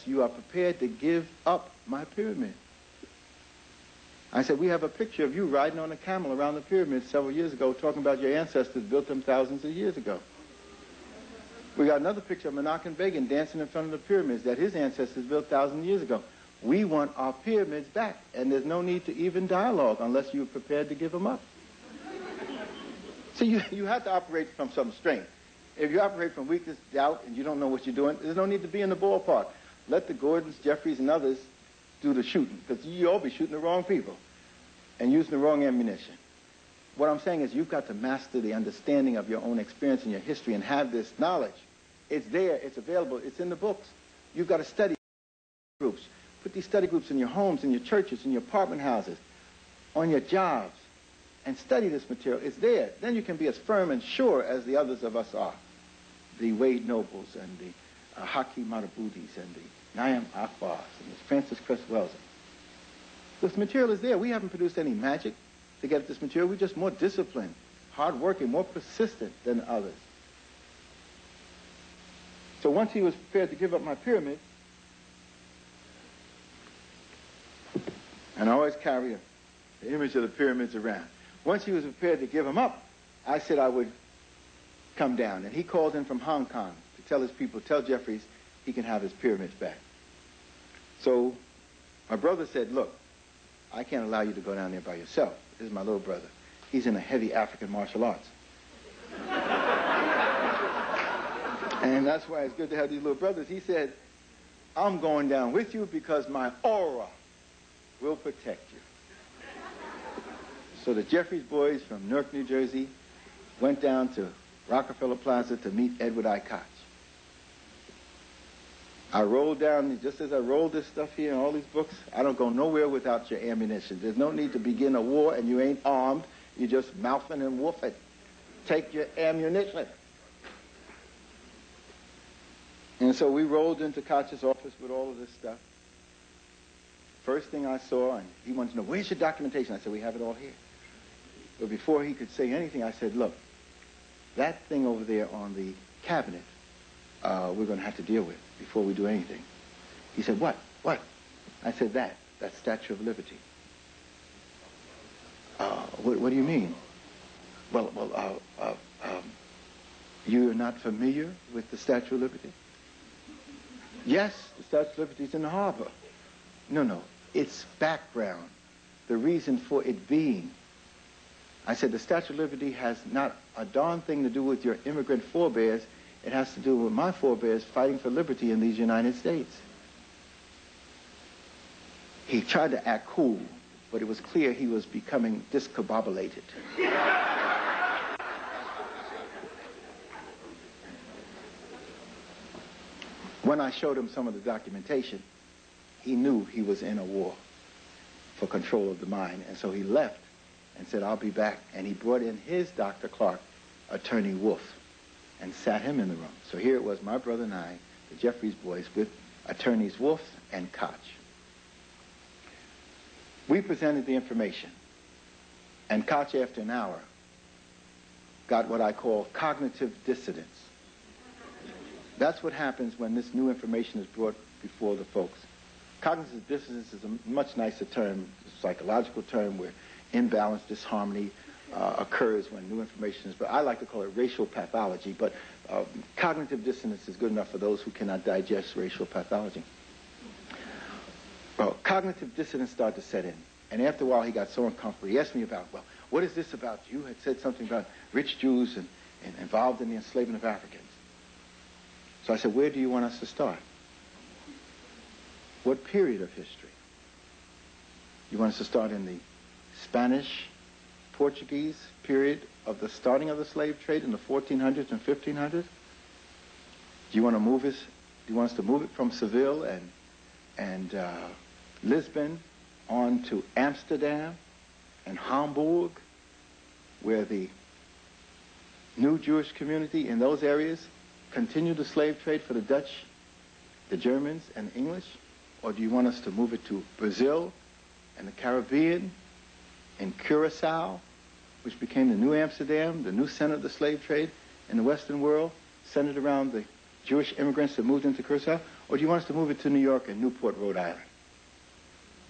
you are prepared to give up my pyramid. I said, we have a picture of you riding on a camel around the pyramid several years ago, talking about your ancestors built them thousands of years ago. We got another picture of Menachem Begin dancing in front of the pyramids that his ancestors built thousands of years ago. We want our pyramids back, and there's no need to even dialogue unless you're prepared to give them up. So you have to operate from some strength. If you operate from weakness, doubt, and you don't know what you're doing, there's no need to be in the ballpark. Let the Gordons, Jeffries, and others do the shooting, because you all be shooting the wrong people and using the wrong ammunition. What I'm saying is you've got to master the understanding of your own experience and your history and have this knowledge. It's there, it's available, it's in the books. You've got to study groups. Put these study groups in your homes, in your churches, in your apartment houses, on your jobs, and study this material. It's there. Then you can be as firm and sure as the others of us are. The Wade Nobles and the Hakeem Matabutis and the Nayam Akbars and the Francis Cresswells. This material is there. We haven't produced any magic to get at this material. We're just more disciplined, hard-working, more persistent than others. So once he was prepared to give up my pyramid, and I always carry the image of the pyramids around. Once he was prepared to give them up, I said I would come down. And he called in from Hong Kong to tell his people, tell Jeffries he can have his pyramids back. So my brother said, look, I can't allow you to go down there by yourself. This is my little brother. He's in a heavy African martial arts. And that's why it's good to have these little brothers. He said, I'm going down with you because my aura will protect you. So the Jeffries boys from Newark, New Jersey, went down to Rockefeller Plaza to meet Edward I. Koch. I rolled down, just as I rolled this stuff here and all these books, I don't go nowhere without your ammunition. There's no need to begin a war and you ain't armed. You're just mouthing and woofing. Take your ammunition. And so we rolled into Koch's office with all of this stuff. First thing I saw, and he wanted to know, where's your documentation? I said, we have it all here. But before he could say anything, I said, look, that thing over there on the cabinet, we're going to have to deal with before we do anything. He said, what? What? I said, that Statue of Liberty. What do you mean? Well, you're not familiar with the Statue of Liberty? Yes, the Statue of Liberty is in the harbor. No, its background, the reason for it being. I said the Statue of Liberty has not a darn thing to do with your immigrant forebears. It has to do with my forebears fighting for liberty in these United States. He tried to act cool, but it was clear he was becoming discombobulated. When I showed him some of the documentation, he knew he was in a war for control of the mind, and so he left and said, I'll be back. And he brought in his Dr. Clark, Attorney Wolf, and sat him in the room. So here it was, my brother and I, the Jeffries boys, with Attorneys Wolf and Koch. We presented the information, and Koch, after an hour, got what I call cognitive dissonance. That's what happens when this new information is brought before the folks. Cognitive dissonance is a much nicer term, a psychological term where imbalance, disharmony occurs when new information is, but I like to call it racial pathology, but cognitive dissonance is good enough for those who cannot digest racial pathology. Well, cognitive dissonance started to set in, and after a while he got so uncomfortable. He asked me about, well, what is this about? You had said something about rich Jews and involved in the enslavement of Africans. So I said, where do you want us to start? What period of history? You want us to start in the Spanish, Portuguese period of the starting of the slave trade in the 1400s and 1500s? Do you want us to move it from Seville and Lisbon on to Amsterdam and Hamburg, where the new Jewish community in those areas continued the slave trade for the Dutch, the Germans, and the English? Or do you want us to move it to Brazil and the Caribbean and Curacao, which became the new Amsterdam, the new center of the slave trade in the Western world, centered around the Jewish immigrants that moved into Curacao? Or do you want us to move it to New York and Newport, Rhode Island?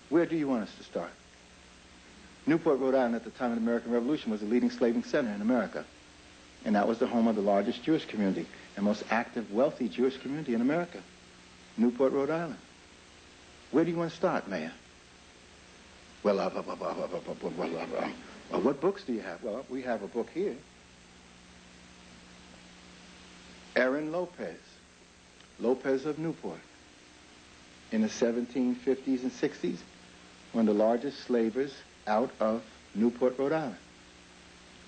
Where do you want us to start? Newport, Rhode Island, at the time of the American Revolution, was the leading slaving center in America. And that was the home of the largest Jewish community and most active, wealthy Jewish community in America. Newport, Rhode Island. Where do you want to start, Mayor? Well, what books do you have? Well, we have a book here. Aaron Lopez of Newport. In the 1750s and 60s, one of the largest slavers out of Newport, Rhode Island.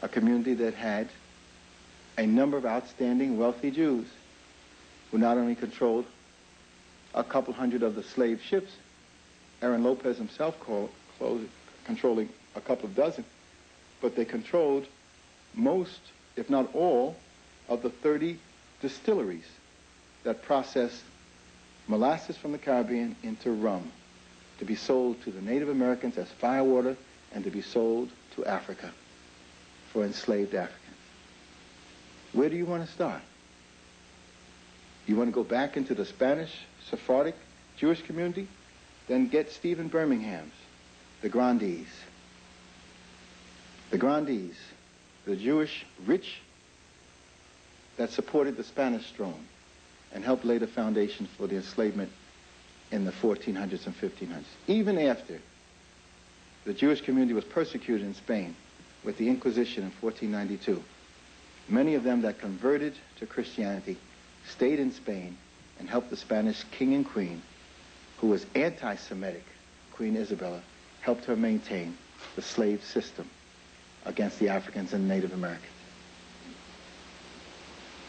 A community that had a number of outstanding wealthy Jews who not only controlled a couple hundred of the slave ships, Aaron Lopez himself controlling a couple of dozen, but they controlled most, if not all, of the 30 distilleries that processed molasses from the Caribbean into rum to be sold to the Native Americans as firewater and to be sold to Africa for enslaved Africans. Where do you want to start? You want to go back into the Spanish Sephardic Jewish community? Then get Stephen Birmingham's, the Grandees. The Grandees, the Jewish rich that supported the Spanish throne and helped lay the foundation for the enslavement in the 1400s and 1500s. Even after the Jewish community was persecuted in Spain with the Inquisition in 1492, many of them that converted to Christianity stayed in Spain and helped the Spanish king and queen, who was anti-Semitic, Queen Isabella, helped her maintain the slave system against the Africans and Native Americans.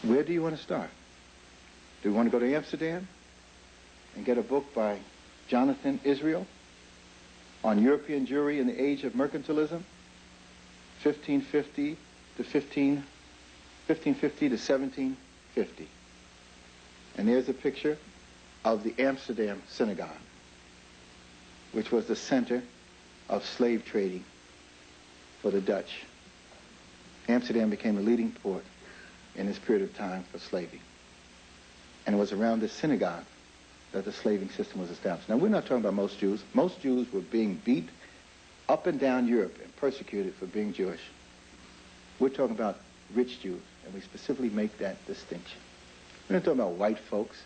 Where do you want to start? Do you want to go to Amsterdam and get a book by Jonathan Israel on European Jewry in the age of mercantilism, 1550 to 1750? And there's a picture of the Amsterdam synagogue, which was the center of slave trading for the Dutch. Amsterdam became the leading port in this period of time for slavery. And it was around this synagogue that the slaving system was established. Now, we're not talking about most Jews. Most Jews were being beat up and down Europe and persecuted for being Jewish. We're talking about rich Jews, and we specifically make that distinction. We're not talking about white folks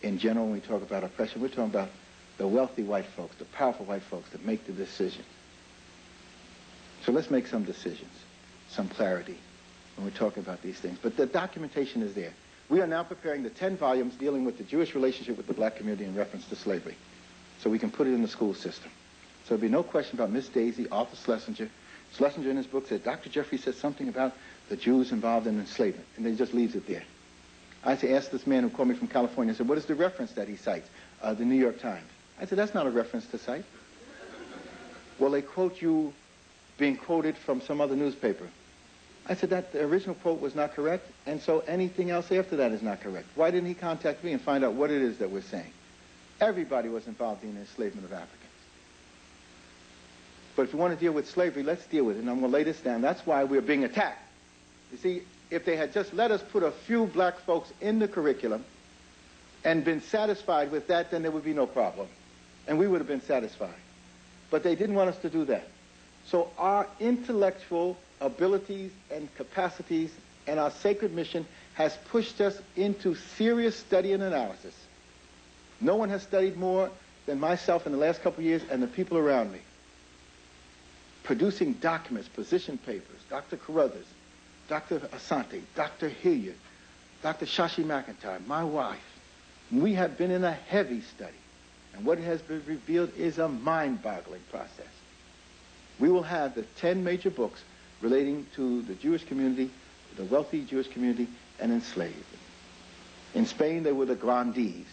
in general when we talk about oppression. We're talking about the wealthy white folks, the powerful white folks that make the decisions. So let's make some decisions, some clarity when we're talking about these things. But the documentation is there. We are now preparing the 10 volumes dealing with the Jewish relationship with the black community in reference to slavery, so we can put it in the school system. So there'll be no question about Miss Daisy, Arthur Schlesinger. Schlesinger in his book said, Dr. Jeffries said something about the Jews involved in enslavement, and then he just leaves it there. I asked this man who called me from California, I said, what is the reference that he cites? The New York Times. I said, that's not a reference to cite. Well, they quote you being quoted from some other newspaper. I said that the original quote was not correct, and so anything else after that is not correct. Why didn't he contact me and find out what it is that we're saying? Everybody was involved in the enslavement of Africans. But if you want to deal with slavery, let's deal with it, and I'm going to lay this down. That's why we're being attacked. You see, if they had just let us put a few black folks in the curriculum and been satisfied with that, then there would be no problem, and we would have been satisfied. But they didn't want us to do that. So our intellectual abilities and capacities and our sacred mission has pushed us into serious study and analysis. No one has studied more than myself in the last couple of years and the people around me. Producing documents, position papers, Dr. Carruthers, Dr. Asante, Dr. Hilliard, Dr. Shashi McIntyre, my wife. We have been in a heavy study, and what has been revealed is a mind-boggling process. We will have the 10 major books relating to the Jewish community, the wealthy Jewish community, and enslaved. In Spain, they were the Grandees,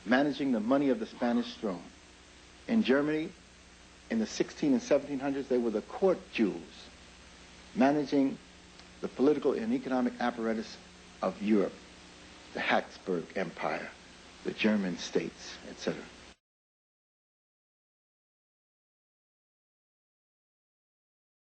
managing the money of the Spanish throne. In Germany, in the 16 and 1700s, they were the court Jews, managing the political and economic apparatus of Europe, the Habsburg Empire, the German states, etc.